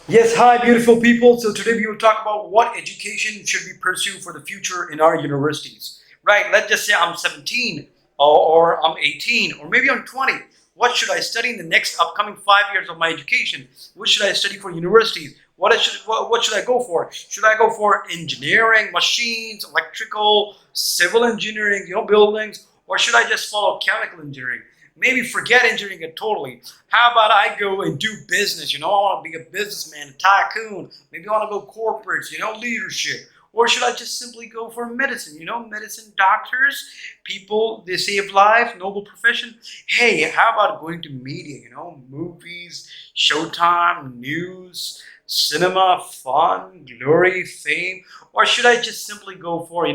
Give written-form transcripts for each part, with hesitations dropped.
Yes, hi, beautiful people. So today we will talk about what education should we pursue for the future in our universities. Right, let's just say I'm 17 or I'm 18 or maybe I'm 20. What should I study in the next upcoming 5 years of my education? What should I study for universities? What should I go for? Should I go for engineering, machines, electrical, civil engineering, buildings, or should I just follow chemical engineering? Maybe forget engineering it totally. How about I go and do business? I want to be a businessman, a tycoon. Maybe I want to go corporates, leadership. Or should I just simply go for medicine? Medicine doctors, people, they save lives, noble profession. Hey, how about going to media, movies, showtime, news, cinema, fun, glory, fame? Or should I just simply go for,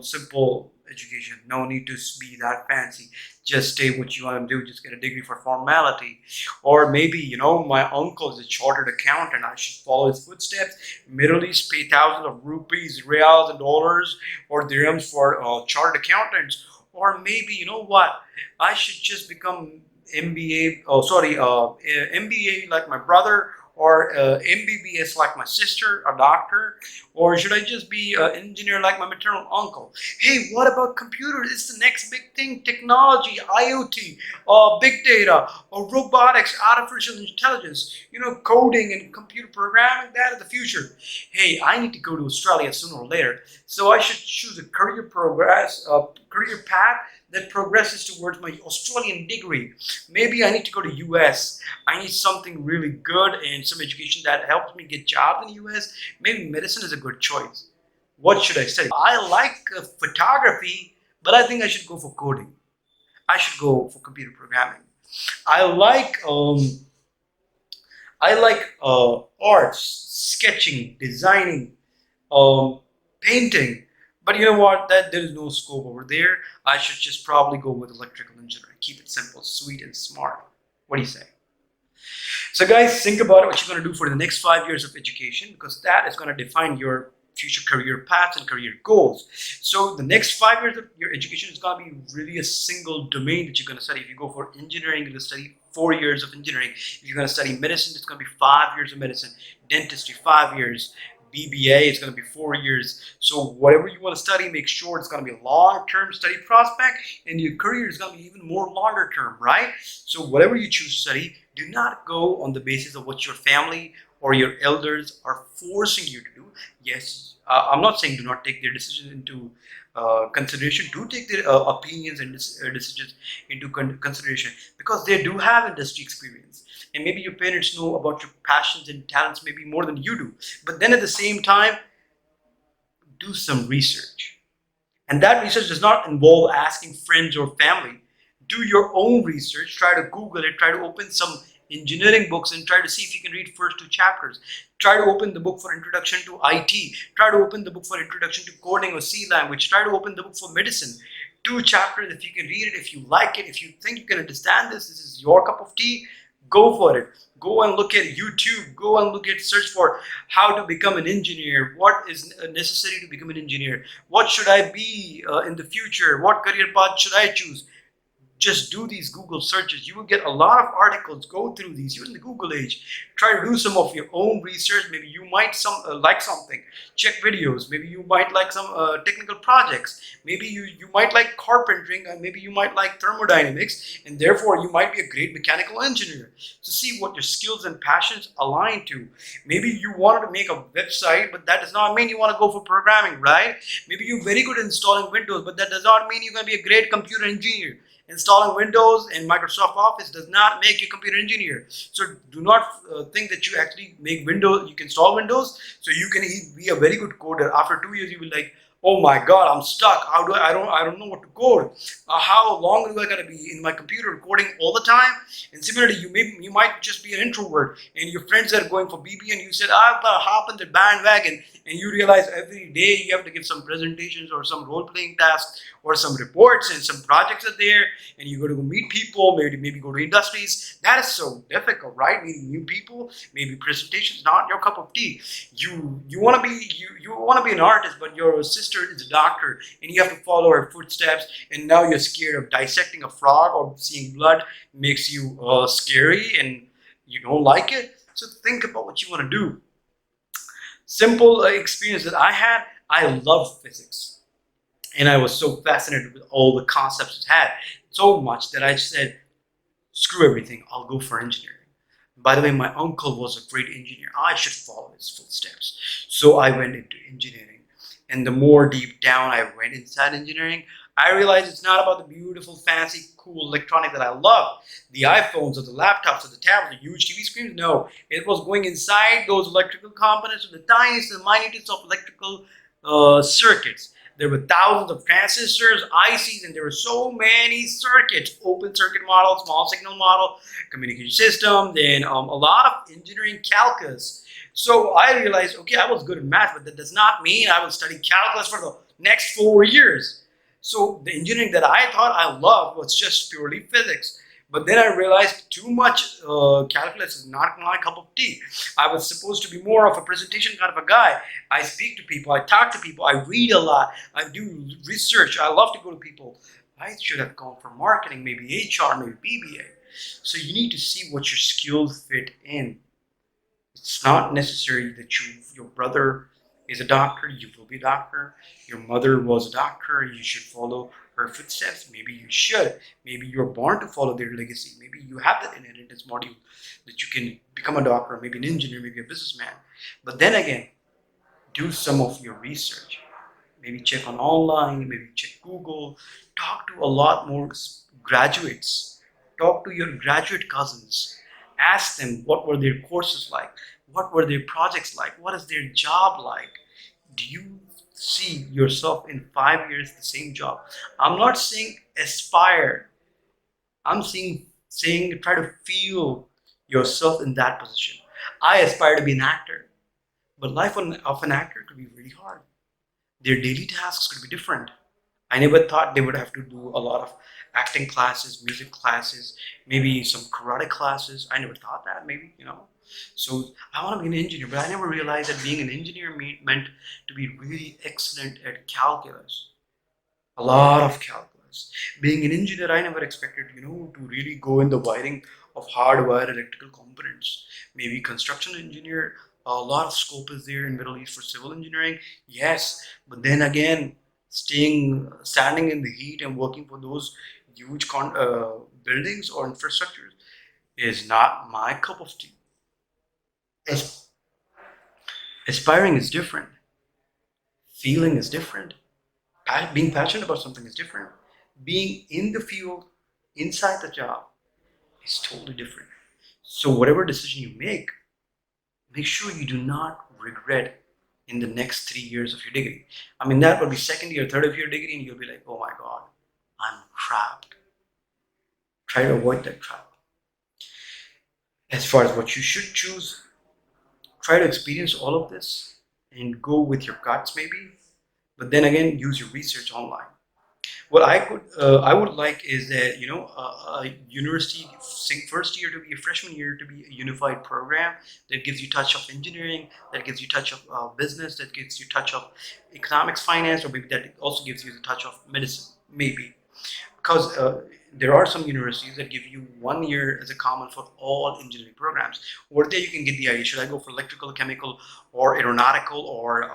simple education? No need to be that fancy. Just stay what you want to do, just get a degree for formality. Or maybe, my uncle is a chartered accountant, I should follow his footsteps. Middle East pay thousands of rupees, reals, and dollars or dirhams for chartered accountants. Or maybe, you know what, I should just become MBA like my brother, or MBBS like my sister, a doctor, or should I just be an engineer like my maternal uncle? Hey, what about computers? It's the next big thing. Technology, IoT, big data, or robotics, artificial intelligence, coding and computer programming, that is the future. Hey, I need to go to Australia sooner or later, so I should choose a career path that progresses towards my Australian degree. Maybe I need to go to US. I need something really good and some education that helps me get jobs in the US. Maybe medicine is a good choice. What should I study? I like photography, but I think I should go for coding. I should go for computer programming. I like arts, sketching, designing, um, painting. But you know what? That there is no scope over there. I should just probably go with electrical engineering. Keep it simple, sweet, and smart. What do you say? So, guys, think about what you're going to do for the next 5 years of education, because that is going to define your future career paths and career goals. So, the next 5 years of your education is going to be really a single domain that you're going to study. If you go for engineering, you're going to study 4 years of engineering. If you're going to study medicine, it's going to be 5 years of medicine. Dentistry, 5 years. BBA is going to be 4 years. So whatever you want to study, make sure it's going to be a long-term study prospect, and your career is going to be even more longer term, right? So whatever you choose to study, do not go on the basis of what your family or your elders are forcing you to do. Yes, I'm not saying do not take their decisions into consideration. Do take their opinions and decisions into consideration, because they do have industry experience, and maybe your parents know about your passions and talents maybe more than you do. But then at the same time, do some research, and that research does not involve asking friends or family. Do your own research. Try to Google it. Try to open some engineering books and try to see if you can read first two chapters. Try to open the book for introduction to IT. Try to open the book for introduction to coding or C language. Try to open the book for medicine. Two chapters. If you can read it, if you like it, if you think you can understand this is your cup of tea, go for it. Go and look at YouTube. Go and look at search for how to become an engineer. What is necessary to become an engineer? What should I be in the future? What career path should I choose? Just do these Google searches. You will get a lot of articles. Go through these. You're in the Google age. Try to do some of your own research. Maybe you might like something. Check videos. Maybe you might like some technical projects. Maybe you might like carpentering. Maybe you might like thermodynamics, and therefore you might be a great mechanical engineer. So see what your skills and passions align to. Maybe you wanted to make a website, but that does not mean you want to go for programming, right? Maybe you're very good at installing Windows, but that does not mean you're going to be a great computer engineer. Installing Windows and Microsoft Office does not make you a computer engineer. So do not think that you actually make Windows, you can install Windows, so you can be a very good coder. After 2 years, you will be like, oh my God, I'm stuck. How do I don't know what to code. How long do I gotta be in my computer coding all the time? And similarly, you might just be an introvert, and your friends are going for BBA, and you said, I'm gonna hop on the bandwagon, and you realize every day you have to give some presentations or some role-playing tasks or some reports, and some projects are there, and you got to go meet people, maybe go to industries. That is so difficult, right? Meeting new people, maybe presentations not your cup of tea. You want to be you want to be an artist, but your sister is a doctor, and you have to follow her footsteps. And now you're scared of dissecting a frog or seeing blood makes you scary, and you don't like it. So think about what you want to do. Simple experience that I had, I loved physics. And I was so fascinated with all the concepts it had, so much that I said, screw everything, I'll go for engineering. By the way, my uncle was a great engineer. I should follow his footsteps. So I went into engineering. And the more deep down I went inside engineering, I realized it's not about the beautiful, fancy, cool electronic that I love. The iPhones or the laptops or the tablets or huge TV screens. No, it was going inside those electrical components with the tiniest and minutest of electrical circuits. There were thousands of transistors, ICs, and there were so many circuits, open circuit model, small signal model, communication system, then a lot of engineering calculus. So I realized, okay, I was good at math, but that does not mean I will study calculus for the next 4 years. So the engineering that I thought I loved was just purely physics. But then I realized too much calculus is not my cup of tea. I was supposed to be more of a presentation kind of a guy. I speak to people, I talk to people, I read a lot, I do research, I love to go to people. I should have gone for marketing, maybe HR, maybe BBA. So you need to see what your skills fit in. It's not necessary that your brother is a doctor, you will be a doctor. Your mother was a doctor, you should follow her footsteps. Maybe you should. Maybe you're born to follow their legacy. Maybe you have that inheritance module that you can become a doctor, maybe an engineer, maybe a businessman. But then again, do some of your research. Maybe check on online, maybe check Google. Talk to a lot more graduates. Talk to your graduate cousins. Ask them what were their courses like, what were their projects like, what is their job like. Do you see yourself in 5 years the same job? I'm not saying aspire. I'm saying try to feel yourself in that position. I aspire to be an actor, but life of an actor could be really hard. Their daily tasks could be different. I never thought they would have to do a lot of acting classes, music classes, maybe some karate classes. I never thought that, maybe. So I want to be an engineer, but I never realized that being an engineer meant to be really excellent at calculus. A lot of calculus. Being an engineer, I never expected, to really go in the wiring of hardware electrical components. Maybe construction engineer, a lot of scope is there in Middle East for civil engineering. Yes, but then again, standing in the heat and working for those huge buildings or infrastructures is not my cup of tea. As- Aspiring is different. Feeling is different. Being passionate about something is different. Being in the field, inside the job, is totally different. So whatever decision you make sure you do not regret in the next 3 years of your degree. I mean, that will be second year, third of your degree, and you'll be like, oh my God, I'm trapped. Try to avoid that trap. As far as what you should choose, try to experience all of this and go with your guts maybe, but then again, use your research online. What I would like is that a university first year to be a freshman year to be a unified program that gives you touch of engineering, that gives you touch of business, that gives you touch of economics, finance, or maybe that also gives you the touch of medicine, maybe because there are some universities that give you 1 year as a common for all engineering programs. Over there, you can get the idea: should I go for electrical, chemical, or aeronautical, or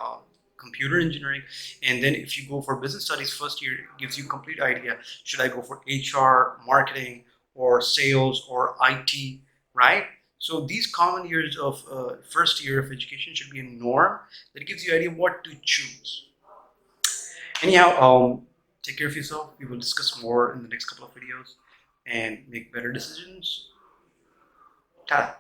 computer engineering? And then if you go for business studies, first year gives you complete idea: should I go for HR, marketing, or sales, or IT? Right? So these common years of first year of education should be a norm that gives you idea what to choose. Anyhow, take care of yourself. We will discuss more in the next couple of videos and make better decisions. Ta-da.